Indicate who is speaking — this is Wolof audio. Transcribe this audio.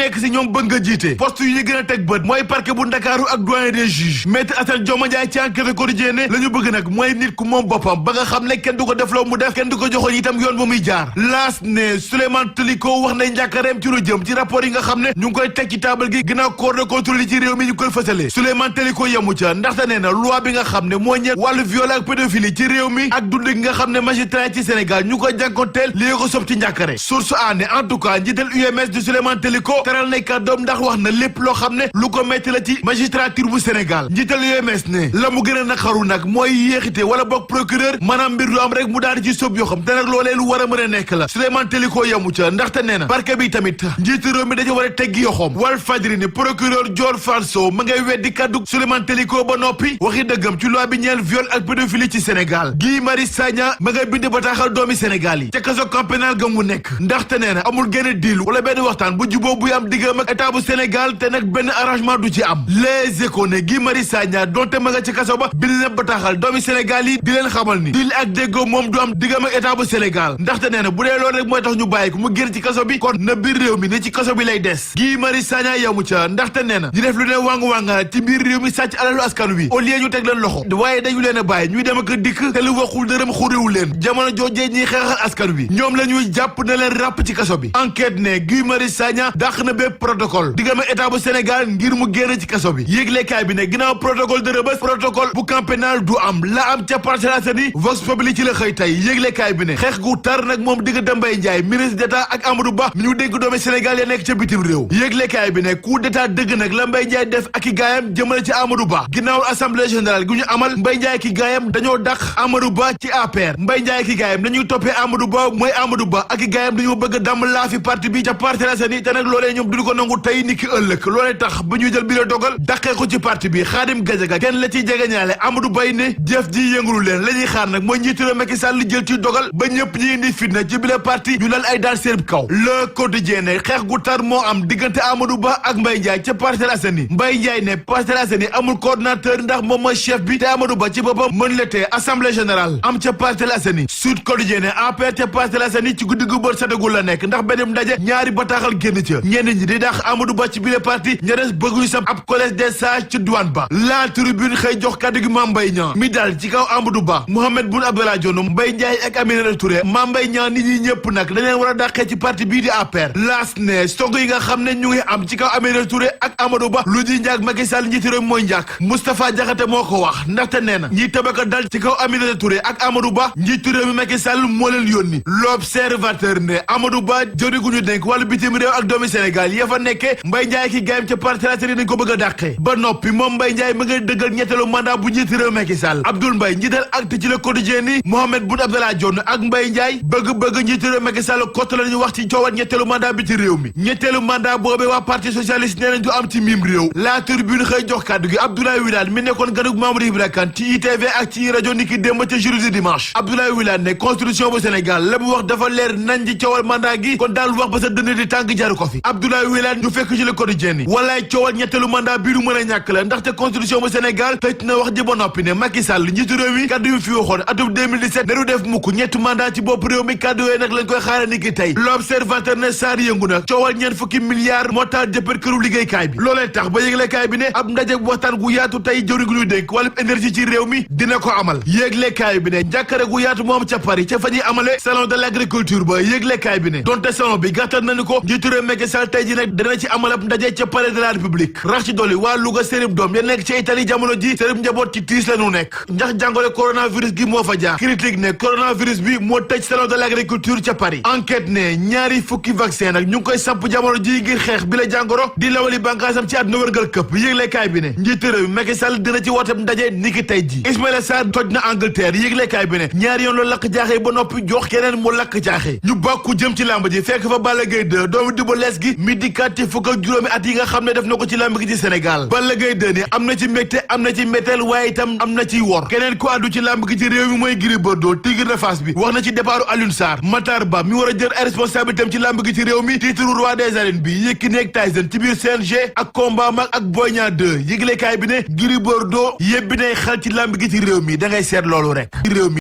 Speaker 1: nekk si ñoom bëgg nga jiite poste yu ñu gën a teg bët mooy parquet bu Ndakaaru ak doyen des juges maître Assane Dioma Ndiaye ci enquête quotidien ne la ñu bëgg nag mooy nit ku moom boppam ba nga xam ne kenn du ko def loo mu def kenn du ko joxoon itam yoon ba muy jaar laas ne Souleymane Teliko wax na njàkkareem ci lu jëm ci rapport yi nga xam ne ñu ngi koy teg ci taabal gi ginnaaw corps de contrôle yi ci réew mi ñu koy fësale Souleymane Teliko yemu ca ndaxte nee na loi bi nga xam ne moo ñeel wàllu viol ak pédophilie ci réew mi ak dund gi nga xam ne magistrat ci Sénégal ñu koy jànkonteel li ko sob ci njàkkare source aane en tout cas njiital UMS du Souleymane Teliko teral na kàddoom ndax wax na lépp loo xam ne lu ko metti la ci magistrature bu Sénégal njiital UMS ne la mu gën a naqaru nag mooy yéexite wala boog procureur maanaam mbir du am rek mu daal di ci sóob yoo xam te nag loolee lu war a mën a nekk la Souleymane Teliko yemu ca ndaxte nee na parquet bi tamit njiitu réew mi dañu war a teggi yoxoom Walf Fadjri ne procureur Dior Falso ma ngay weddi kàddu Souleymane Teliko ba noppi waxi dëggam ci loi bi ñeel viol ak pédophilie ci Sénégal Guy Marius Sagna ma ngay bind bataaxal doomi Sénégal yi ca kaso camp pénal ga mu nekk ndaxte nee na amul genn deal wala benn waxtaan bu juboo buy am diggam ak état bu Sénégal te nag benn arrangement du ci am Les Échos ne Guy Marius Sagna donte ma nga ci kaso ba bind na bataaxal doomi Sénégal yi di leen xamal ni deal ak déggoo moom du am diggam ak état bu Sénégal ndaxte nee na bu dee loolu rek mooy tax ñu bàyyi ko mu génn ci kaso bi kon na biir réew mi ne ci kaso bi lay des Guy Marius Sagna yamu ca ndaxte nee na di def lu ne wàng-wànga ci biir réew mi sàcc alalu askan wi au lieu ñu teg leen loxo waaye dañu leen a bàyyi ñuy dem ak dikk te lu waxul dërëm xuriwul leen jamono joojee ñiy xeexal askan wi ñoom la ñuy jàpp na leen ràpp ci kaso bi enquête ne Guy Marius Sagna dàq na bépp protocole diggam ak état bu Sénégal ngir mu génn ci kaso bi yéeglekaay bi ne ginnaaw protocole de Rebeuss protocole bu camp pénal du am la am ca Parcelles Assainies Vox Populi ci la xëy tey yéeglekaay bi ne xeex gu tar nag moom diggante Mbaye Ndiaye ministre d'état ak Amadou Ba mi ñu dénk doomi Sénégal ya nekk ca bitim réew yéeglekaay bi ne coup d'état dëgg nag la Mbaye Ndiaye def ak i gaayam jëmale ci Amadou Ba ginnaaw assemblée générale gi ñu amal Mbaye Ndiaye ki gaayam dañoo dàq Amadou Ba ci APR Mbaye Ndiaye ki gaayam dañuy toppee Amadou Ba mooy Amadou Ba ak i gaayam dañoo bëgg a damm laafi parti bi ca Parcelles Assainies te nag loolee ñoom duñu ko nangu tey ni ki ëllëg loolee tax ba ñuy jël bi la dogal dàqee ko ci parti bi Khadim Gadiaga kenn la ciy jegeñaale Amadou Ba ne jëf ji yëngulu leen la ñuy xaar nag mooy njiitu réew Macky Sall jël ci dogal ba ñëpp ñi indi fitna ci bi la parti ñu lal ay daal seen kaw Le Quotidien ne xeex gu tar moo am diggante Amadou Ba ak Mbaye Ndiaye ca Parcelles Assainies Mbaye Ndiaye ne Parcelles Assainies amul coordinateur ndax moom mooy chef bi te Amadou Ba ci boppam mën la tee assemblée générale am ca Parcelles Assainies Sud Quotidien ne APR ca Parcelles Assainies ci guddi gu bër setagul la nekk ndax benn ndaje ñaari bataaxal génn ca ñenn ñi di daax Amadou Ba ci bile parti ña des bëgguñu sam ab collège des sages ci douane ba La Tribune xëy jox kàddu gi Mame Mbaye Niang mi dal ci kaw Amadou Ba Mohamed Boun Abdallah Dionne Mbaye Ndiaye ak Aminata Touré Mame Mbaye Niang nit ñi ñëpp nag dañ leen war a dàqee ci parti bii di APR laas ne song yi nga xam ne ñu ngi am ci kaw Aminata Touré ak Amadou Ba lu ji njaag Macky Sall njiitu réew mooy njàkk Moustapha Diakhaté moo ko wax ndaxte nee na ñiy tabaka dal ci kaw Aminata Touré ak Amadou Ba njiitu réew mi Macky Sall moo leen yónni L'Observateur ne Amadou Ba jëri gu ñu denk wàllu bitim réew ak doomi Sénégal ya fa nekkee Mbaye Ndiaye ki gaayam ca Parcelles Assainies dañ ko bëgg a dàqee ba noppi moom Mbaye Ndiaye ma ngay dëggal ñetteelu mandat bu njiitu réew Macky Sall Abdoul Mbaye njiital acte ci Le Quotidien ni Mohamed Boun Abdallah Dionne ak Mbaye Ndiaye bëgg njiitu réew Macky Sall kott la ñu wax ci coowat ñetteelu mandat bi ci réew mi ñetteelu mandat boobee waa parti socialiste nee nañ du am ci mim réew La Tribune xëy jox kàddu gi Abdoulaye Wilane mi nekkoon ganug Mamadou Ibra Kane ci ITV ak ci rajo niki démb ca jour du dimanche Abdoulaye Wilane ne constitution bu Sénégal la mu wax dafa leer nañ ci coowal mandat gi kon daal wax ba sa dënn di tànk jaru ko fi Abdoulaye Wilane ñu fekk ci Le Quotidien ni walaay coowal ñetteelu mandat bii du mën a ñàkk la ndaxte constitution bu Sénégal tëj na wax ji ba noppi ne Macky Sall njiitu réew mi kàddu yu fi waxoon atum 2017 ne du def mukk ñetti mandat ci bopp réew mi kàddu yooyu nag lañ koy xaara ni ki tey L'Observateur ne saar yëngu nag coowal ñeent fukki milliards moo taal jëppër këru liggéeykaay bi loolee tax ba yëglekaay bi ne ab ndaje bu waxtaan gu yaatu tey jëwri gu ñuy dénk wàllum énergie ci réew mi dina ko amal yëglekaay bi ne njàkkare gu yaatu moom ca Paris ca fa ñuy amale salon de l'agriculture ba yëglekaay bi ne donte salon bi gàttal nañu ko njiitu réew Macky Sall tey ji nag dana ci amal ab ndaje ca palais de la République rax ci dolli waa Louga seenub doom ya nekk ca Italie jamono ji seenub njaboot ci tiis la ñu nekk ndax jàngoro coronavirus gi moo fa jaar critique ne coronavirus bi moo tëj salon de l'agriculture ca Paris enquête ne ñaari fukki vaccin nag ñu ngi koy samp jamono ji ngir xeex bi la jàngoro di lawali bànqaasam ci àdduna wërgal këpp yëglekaay bi ne njiitu réew Macky Sall dina ci woote ndaje niki tey ji Ismaïla Sarr toj na Angleterre yëglekaay bi ne ñaari yoon la lakk jaaxee ba noppi jox keneen mu lakk jaaxee ñu bàkku jëm ci làmb ji fekk fa Balla Gaye 2 doomu Double Less gi mi dikkaat ci fukk ak juróomi at yi nga xam ne def na ko ci làmb gi ci Sénégal Balla Gaye 2 ni am na ci mbégte am na ci mbetteel waaye itam am na ciy wor keneen ku àddu ci làmb gi ci réew mi mooy Gris Bordeaux Tigre de Fass bi wax na ci départu Alioune Sarr Matar Ba mi war a jël ay responsabilité am ci làmb gi ci réew mi titre roi des arènes bi Yékini ak Tyson ci biir CNG ak combat mag ak Boy Niang 2 yëglekaay bi ne Gris Bordeaux yebbi nay xel ci làmb gi ci réew mi da ngay seet loolu rek ci réew mi